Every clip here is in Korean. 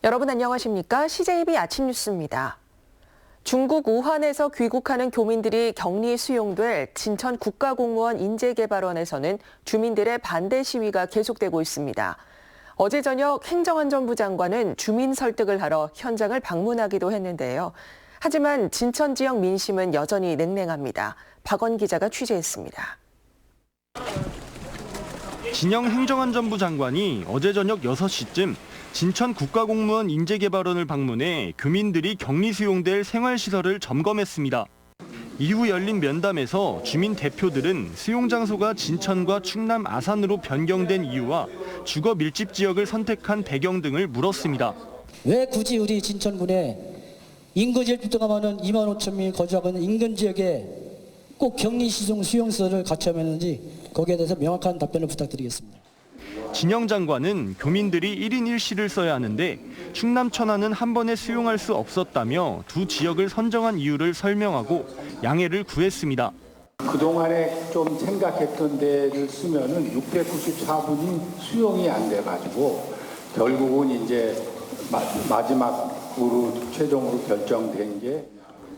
여러분 안녕하십니까? CJB 아침 뉴스입니다. 중국 우한에서 귀국하는 교민들이 격리 수용될 진천 국가공무원 인재개발원에서는 주민들의 반대 시위가 계속되고 있습니다. 어제 저녁 행정안전부 장관은 주민 설득을 하러 현장을 방문하기도 했는데요. 하지만 진천 지역 민심은 여전히 냉랭합니다. 박원 기자가 취재했습니다. 진영 행정안전부 장관이 어제 저녁 6시쯤 진천 국가공무원 인재개발원을 방문해 교민들이 격리 수용될 생활시설을 점검했습니다. 이후 열린 면담에서 주민 대표들은 수용 장소가 진천과 충남 아산으로 변경된 이유와 주거 밀집 지역을 선택한 배경 등을 물었습니다. 왜 굳이 우리 진천군에 인구 1주가 많은 2만 5천 명이 거주하고 있는 인근 지역에 꼭 격리 수용소를 갖춰야하는지 거기에 대해서 명확한 답변을 부탁드리겠습니다. 진영 장관은 교민들이 1인 1실을 써야 하는데 충남 천안은 한 번에 수용할 수 없었다며 두 지역을 선정한 이유를 설명하고 양해를 구했습니다. 그동안에 좀 생각했던 데를 쓰면은 694분이 수용이 안 돼가지고 결국은 이제 마지막으로 최종으로 결정된 게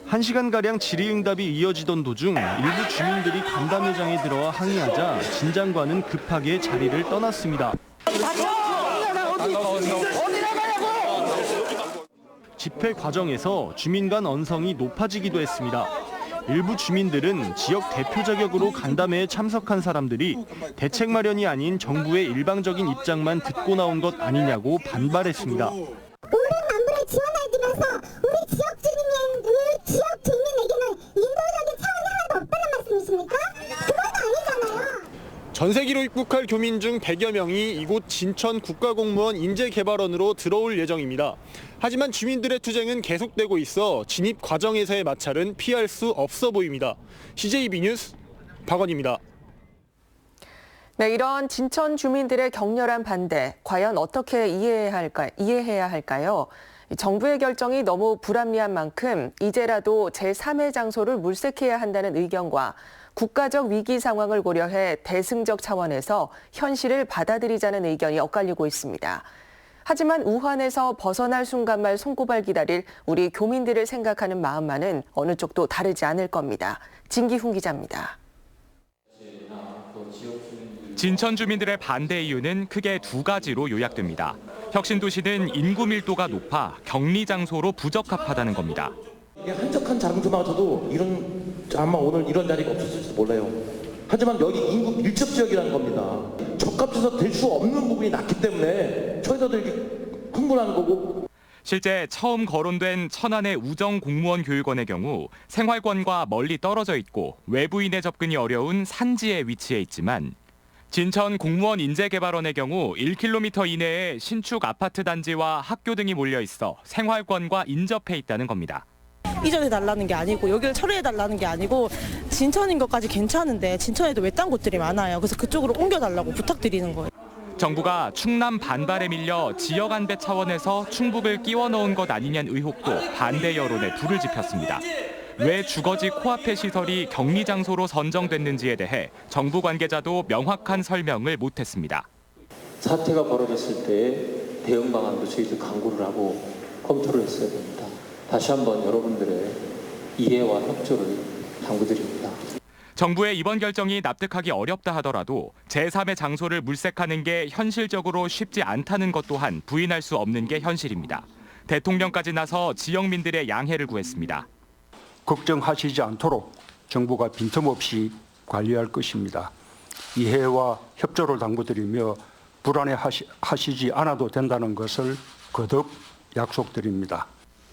1시간가량 질의응답이 이어지던 도중 일부 주민들이 간담회장에 들어와 항의하자 진 장관은 급하게 자리를 떠났습니다. 집회 과정에서 주민 간 언성이 높아지기도 했습니다. 일부 주민들은 지역 대표 자격으로 간담회에 참석한 사람들이 대책 마련이 아닌 정부의 일방적인 입장만 듣고 나온 것 아니냐고 반발했습니다. 만불을 지원해주면서 우리 지역 주민에게는 인도적인 차원이 하나도 없다는 말씀이십니까? 그건 아니잖아요. 전세기로 입국할 교민 중 100여 명이 이곳 진천 국가공무원 인재개발원으로 들어올 예정입니다. 하지만 주민들의 투쟁은 계속되고 있어 진입 과정에서의 마찰은 피할 수 없어 보입니다. CJB 뉴스 박원입니다. 네, 이런 진천 주민들의 격렬한 반대, 과연 어떻게 이해해야 할까요? 정부의 결정이 너무 불합리한 만큼 이제라도 제3의 장소를 물색해야 한다는 의견과 국가적 위기 상황을 고려해 대승적 차원에서 현실을 받아들이자는 의견이 엇갈리고 있습니다. 하지만 우한에서 벗어날 순간만 손꼽아 기다릴 우리 교민들을 생각하는 마음만은 어느 쪽도 다르지 않을 겁니다. 진기훈 기자입니다. 진천 주민들의 반대 이유는 크게 두 가지로 요약됩니다. 혁신도시는 인구 밀도가 높아 격리 장소로 부적합하다는 겁니다. 한적한 장소마저도 아마 오늘 이런 자리가 없었을지도 몰라요. 하지만 여기 인구 밀접 지역이라는 겁니다. 적합해서 될 수 없는 부분이 낮기 때문에 저희도 이렇게 흥분하는 거고. 실제 처음 거론된 천안의 우정공무원교육원의 경우 생활권과 멀리 떨어져 있고 외부인의 접근이 어려운 산지에 위치해 있지만 진천 공무원 인재개발원의 경우 1km 이내에 신축 아파트 단지와 학교 등이 몰려 있어 생활권과 인접해 있다는 겁니다. 이전해달라는 게 아니고 여기를 철회해달라는 게 아니고 진천인 것까지 괜찮은데 진천에도 외딴 곳들이 많아요. 그래서 그쪽으로 옮겨달라고 부탁드리는 거예요. 정부가 충남 반발에 밀려 지역 안배 차원에서 충북을 끼워 넣은 것 아니냐는 의혹도 반대 여론에 불을 지폈습니다. 왜 주거지 코앞의 시설이 격리 장소로 선정됐는지에 대해 정부 관계자도 명확한 설명을 못했습니다. 사태가 벌어졌을 때 대응 방안도 저희들 강구를 하고 검토를 했어야 됩니다. 다시 한번 여러분들의 이해와 협조를 당부드립니다. 정부의 이번 결정이 납득하기 어렵다 하더라도 제3의 장소를 물색하는 게 현실적으로 쉽지 않다는 것 또한 부인할 수 없는 게 현실입니다. 대통령까지 나서 지역민들의 양해를 구했습니다. 걱정하시지 않도록 정부가 빈틈없이 관리할 것입니다. 이해와 협조를 당부드리며 불안해하시지 않아도 된다는 것을 거듭 약속드립니다.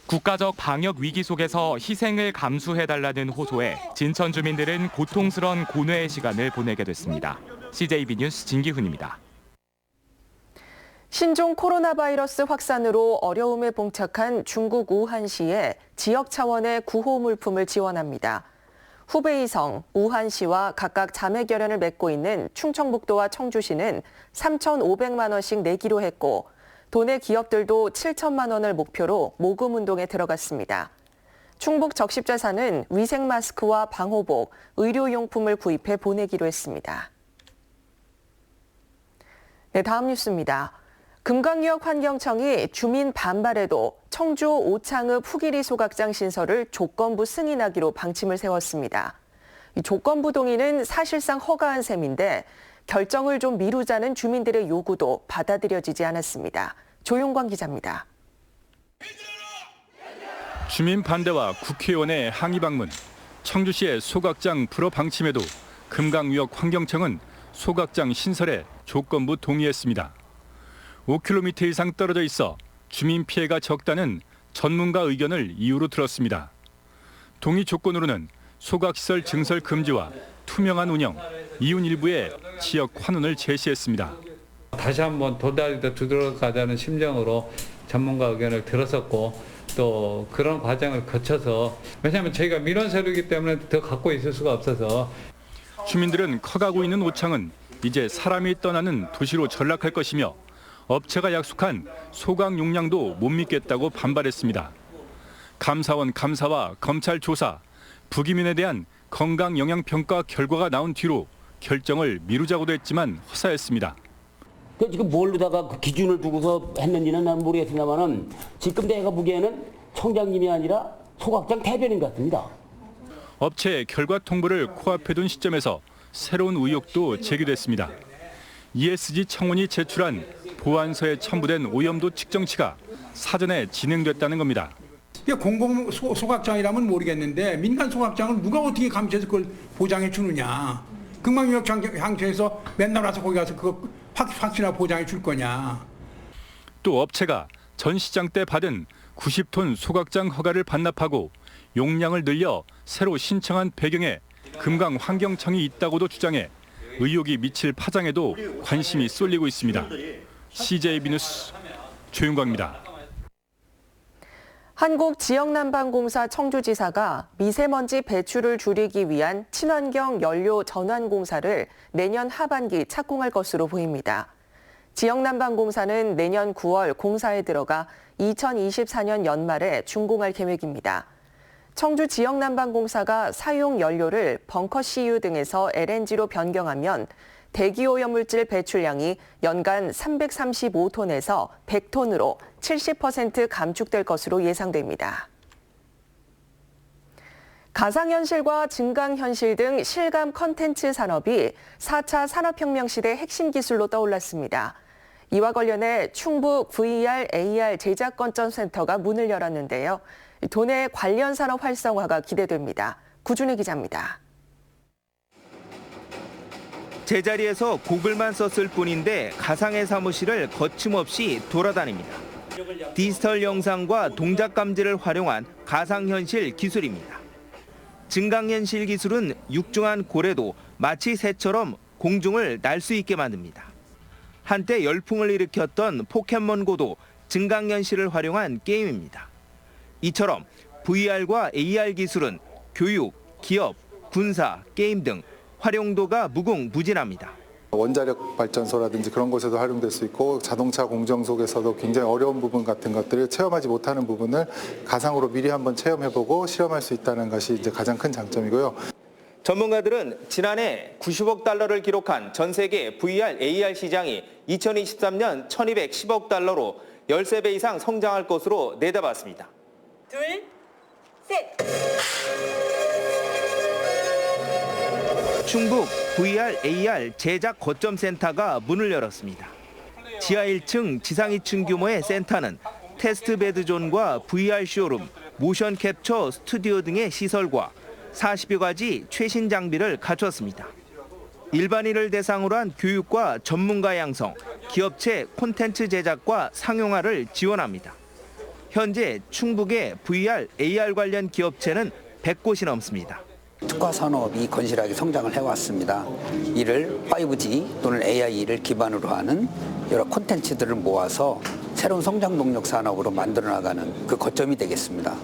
국가적 방역 위기 속에서 희생을 감수해달라는 호소에 진천 주민들은 고통스런 고뇌의 시간을 보내게 됐습니다. CJB 뉴스 진기훈입니다. 신종 코로나 바이러스 확산으로 어려움에 봉착한 중국 우한시에 지역 차원의 구호 물품을 지원합니다. 후베이성, 우한시와 각각 자매 결연을 맺고 있는 충청북도와 청주시는 3,500만 원씩 내기로 했고 도내 기업들도 7천만 원을 목표로 모금 운동에 들어갔습니다. 충북 적십자사는 위생 마스크와 방호복, 의료용품을 구입해 보내기로 했습니다. 네, 다음 뉴스입니다. 금강유역환경청이 주민 반발에도 청주 오창읍 후기리 소각장 신설을 조건부 승인하기로 방침을 세웠습니다. 이 조건부 동의는 사실상 허가한 셈인데 결정을 좀 미루자는 주민들의 요구도 받아들여지지 않았습니다. 조용광 기자입니다. 주민 반대와 국회의원의 항의 방문, 청주시의 소각장 불허 방침에도 금강유역환경청은 소각장 신설에 조건부 동의했습니다. 5km 이상 떨어져 있어 주민 피해가 적다는 전문가 의견을 이유로 들었습니다. 동의 조건으로는 소각시설 증설 금지와 투명한 운영, 이윤 일부의 지역 환원을 제시했습니다. 다시 한번 도달더 두드러가자는 심정으로 전문가 의견을 들었었고 또 그런 과정을 거쳐서 왜냐하면 저희가 민원 서류이기 때문에 더 갖고 있을 수가 없어서 주민들은 커가고 있는 오창은 이제 사람이 떠나는 도시로 전락할 것이며 업체가 약속한 소각 용량도 못 믿겠다고 반발했습니다. 감사원 감사와 검찰 조사, 부기민에 대한 건강 영향 평가 결과가 나온 뒤로 결정을 미루자고도 했지만 허사했습니다. 지금 뭘로다가 그 기준을 두고서 했는지는 난 모르겠습니다만은 지금 내가 보기에는 청장님이 아니라 소각장 대변인 같습니다. 업체의 결과 통보를 코앞에 둔 시점에서 새로운 의혹도 제기됐습니다. ESG 청원이 제출한 보안서에 첨부된 오염도 측정치가 사전에 진행됐다는 겁니다. 공공 소각장이라면 모르겠는데 민간 소각장을 누가 어떻게 감시해서 그걸 보장해 주느냐. 금강유역항청에서 맨날 와서 거기 가서 그거 확실하 보장해 줄 거냐. 또 업체가 전 시장 때 받은 90톤 소각장 허가를 반납하고 용량을 늘려 새로 신청한 배경에 금강환경청이 있다고도 주장해 의혹이 미칠 파장에도 관심이 쏠리고 있습니다. CJB 뉴스 조윤광입니다. 한국지역난방공사 청주지사가 미세먼지 배출을 줄이기 위한 친환경 연료 전환 공사를 내년 하반기 착공할 것으로 보입니다. 지역난방공사는 내년 9월 공사에 들어가 2024년 연말에 준공할 계획입니다. 청주 지역난방공사가 사용 연료를 벙커 CU 등에서 LNG로 변경하면 대기오염물질 배출량이 연간 335톤에서 100톤으로 70% 감축될 것으로 예상됩니다. 가상현실과 증강현실 등 실감 컨텐츠 산업이 4차 산업혁명 시대 핵심 기술로 떠올랐습니다. 이와 관련해 충북 VR, AR 제작건전센터가 문을 열었는데요. 도내 관련 산업 활성화가 기대됩니다. 구준희 기자입니다. 제자리에서 고글만 썼을 뿐인데 가상의 사무실을 거침없이 돌아다닙니다. 디지털 영상과 동작 감지를 활용한 가상현실 기술입니다. 증강현실 기술은 육중한 고래도 마치 새처럼 공중을 날 수 있게 만듭니다. 한때 열풍을 일으켰던 포켓몬고도 증강현실을 활용한 게임입니다. 이처럼 VR과 AR 기술은 교육, 기업, 군사, 게임 등 활용도가 무궁무진합니다. 원자력 발전소라든지 그런 곳에도 활용될 수 있고 자동차 공정 속에서도 굉장히 어려운 부분 같은 것들을 체험하지 못하는 부분을 가상으로 미리 한번 체험해보고 실험할 수 있다는 것이 이제 가장 큰 장점이고요. 전문가들은 지난해 90억 달러를 기록한 전 세계 VR, AR 시장이 2023년 1210억 달러로 13배 이상 성장할 것으로 내다봤습니다. 둘, 셋! 충북 VR, AR 제작 거점 센터가 문을 열었습니다. 지하 1층, 지상 2층 규모의 센터는 테스트베드 존과 VR 쇼룸, 모션 캡처 스튜디오 등의 시설과 40여 가지 최신 장비를 갖췄습니다. 일반인을 대상으로 한 교육과 전문가 양성, 기업체 콘텐츠 제작과 상용화를 지원합니다. 현재 충북의 VR, AR 관련 기업체는 100곳이 넘습니다. 특화 산업이 건실하게 성장을 해왔습니다. 이를 5G 또는 AI를 기반으로 하는 여러 콘텐츠들을 모아서 새로운 성장 동력 산업으로 만들어 나가는 그 거점이 되겠습니다.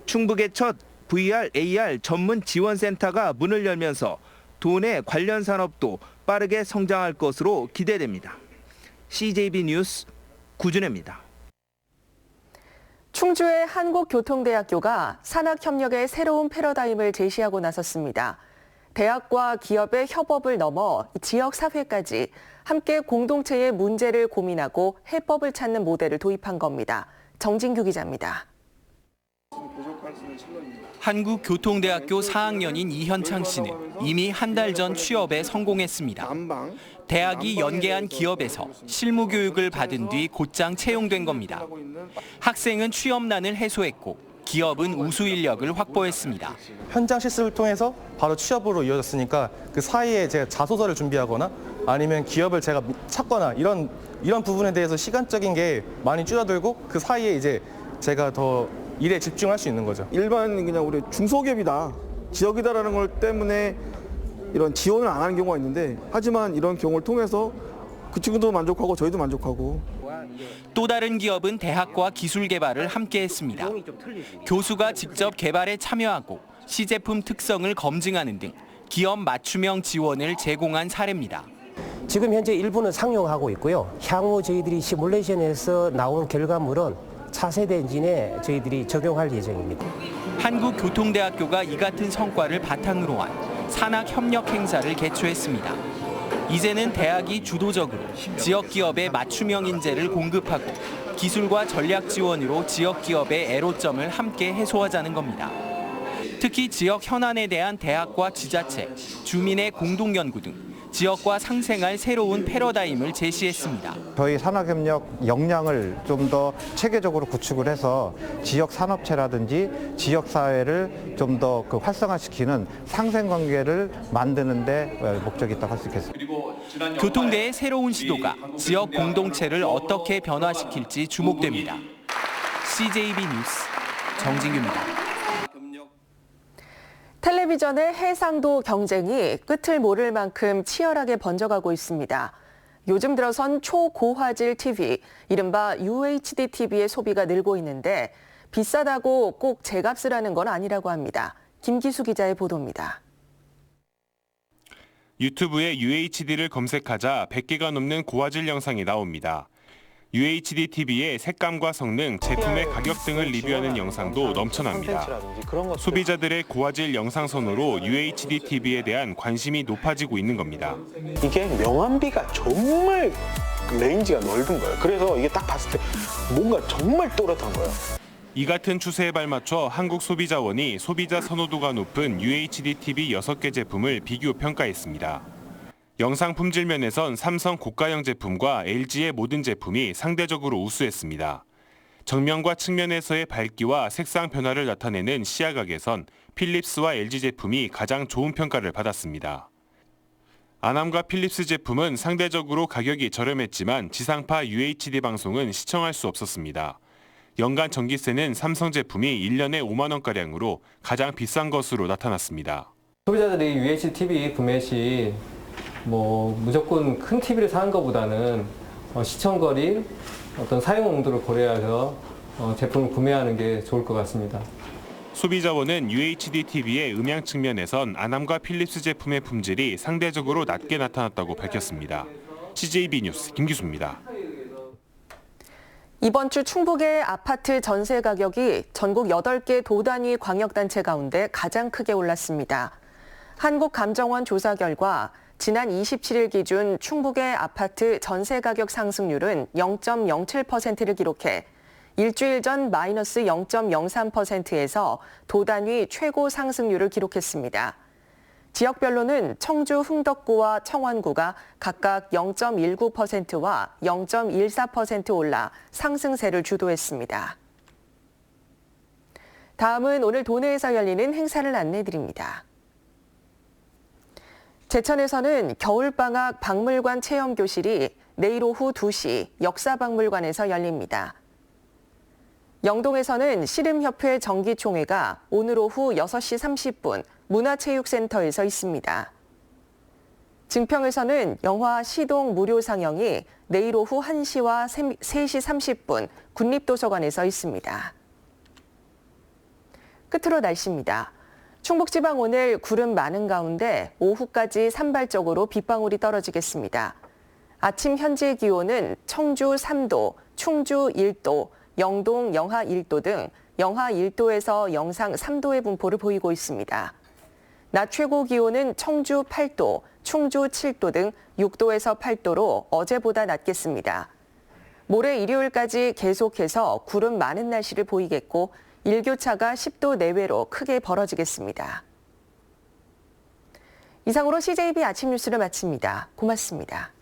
충북의 첫 VR, AR 전문 지원센터가 문을 열면서 도내 관련 산업도 빠르게 성장할 것으로 기대됩니다. CJB 뉴스 구준혜입니다. 충주의 한국교통대학교가 산학협력의 새로운 패러다임을 제시하고 나섰습니다. 대학과 기업의 협업을 넘어 지역사회까지 함께 공동체의 문제를 고민하고 해법을 찾는 모델을 도입한 겁니다. 정진규 기자입니다. 한국교통대학교 4학년인 이현창 씨는 이미 한 달 전 취업에 성공했습니다. 대학이 연계한 기업에서 실무 교육을 받은 뒤 곧장 채용된 겁니다. 학생은 취업난을 해소했고 기업은 우수 인력을 확보했습니다. 현장 실습을 통해서 바로 취업으로 이어졌으니까 그 사이에 제가 자소서를 준비하거나 아니면 기업을 제가 찾거나 이런 부분에 대해서 시간적인 게 많이 줄어들고 그 사이에 이제 제가 더 일에 집중할 수 있는 거죠. 일반 그냥 우리 중소기업이다, 지역이다라는 걸 때문에 이런 지원을 안 하는 경우가 있는데 하지만 이런 경우를 통해서 그 친구도 만족하고 저희도 만족하고. 또 다른 기업은 대학과 기술 개발을 함께 했습니다. 교수가 직접 개발에 참여하고 시제품 특성을 검증하는 등 기업 맞춤형 지원을 제공한 사례입니다. 지금 현재 일부는 상용하고 있고요. 향후 저희들이 시뮬레이션에서 나온 결과물은 차세대 엔진에 저희들이 적용할 예정입니다. 한국교통대학교가 이 같은 성과를 바탕으로 한 산학협력 행사를 개최했습니다. 이제는 대학이 주도적으로 지역 기업의 맞춤형 인재를 공급하고 기술과 전략 지원으로 지역 기업의 애로점을 함께 해소하자는 겁니다. 특히 지역 현안에 대한 대학과 지자체, 주민의 공동연구 등 지역과 상생할 새로운 패러다임을 제시했습니다. 저희 산학협력 역량을 좀 더 체계적으로 구축을 해서 지역 산업체라든지 지역 사회를 좀 더 활성화시키는 상생관계를 만드는 데 목적이 있다고 할 수 있겠습니다. 교통대의 새로운 시도가 지역 공동체를 어떻게 변화시킬지 주목됩니다. CJB 뉴스 정진규입니다. 텔레비전의 해상도 경쟁이 끝을 모를 만큼 치열하게 번져가고 있습니다. 요즘 들어선 초고화질 TV, 이른바 UHD TV의 소비가 늘고 있는데 비싸다고 꼭 제값을 하는 건 아니라고 합니다. 김기수 기자의 보도입니다. 유튜브에 UHD를 검색하자 100개가 넘는 고화질 영상이 나옵니다. UHD TV의 색감과 성능, 제품의 가격 등을 리뷰하는 영상도 넘쳐납니다. 소비자들의 고화질 영상 선호로 UHD TV에 대한 관심이 높아지고 있는 겁니다. 이게 명암비가 정말 레인지가 넓은 거예요. 그래서 이게 딱 봤을 때 뭔가 정말 또렷한 거예요. 이 같은 추세에 발맞춰 한국소비자원이 소비자 선호도가 높은 UHD TV 6개 제품을 비교 평가했습니다. 영상 품질 면에선 삼성 고가형 제품과 LG의 모든 제품이 상대적으로 우수했습니다. 정면과 측면에서의 밝기와 색상 변화를 나타내는 시야각에선 필립스와 LG 제품이 가장 좋은 평가를 받았습니다. 아남과 필립스 제품은 상대적으로 가격이 저렴했지만 지상파 UHD 방송은 시청할 수 없었습니다. 연간 전기세는 삼성 제품이 1년에 5만 원가량으로 가장 비싼 것으로 나타났습니다. 소비자들이 UHD TV 구매 시 무조건 큰 TV를 사는 것보다는 시청거리, 어떤 사용 용도를 고려해서 제품을 구매하는 게 좋을 것 같습니다. 소비자원은 UHD TV의 음향 측면에선 아남과 필립스 제품의 품질이 상대적으로 낮게 나타났다고 밝혔습니다. CJB 뉴스 김기수입니다. 이번 주 충북의 아파트 전세 가격이 전국 8개 도단위 광역단체 가운데 가장 크게 올랐습니다. 한국감정원 조사 결과 지난 27일 기준 충북의 아파트 전세 가격 상승률은 0.07%를 기록해 일주일 전 마이너스 0.03%에서 도단위 최고 상승률을 기록했습니다. 지역별로는 청주 흥덕구와 청원구가 각각 0.19%와 0.14% 올라 상승세를 주도했습니다. 다음은 오늘 도내에서 열리는 행사를 안내드립니다. 제천에서는 겨울방학 박물관 체험교실이 내일 오후 2시 역사박물관에서 열립니다. 영동에서는 씨름협회 정기총회가 오늘 오후 6시 30분 문화체육센터에서 있습니다. 증평에서는 영화 시동 무료 상영이 내일 오후 1시와 3시 30분 국립도서관에서 있습니다. 끝으로 날씨입니다. 충북지방 오늘 구름 많은 가운데 오후까지 산발적으로 빗방울이 떨어지겠습니다. 아침 현재 기온은 청주 3도, 충주 1도, 영동 영하 1도 등 영하 1도에서 영상 3도의 분포를 보이고 있습니다. 낮 최고 기온은 청주 8도, 충주 7도 등 6도에서 8도로 어제보다 낮겠습니다. 모레 일요일까지 계속해서 구름 많은 날씨를 보이겠고 일교차가 10도 내외로 크게 벌어지겠습니다. 이상으로 CJB 아침 뉴스를 마칩니다. 고맙습니다.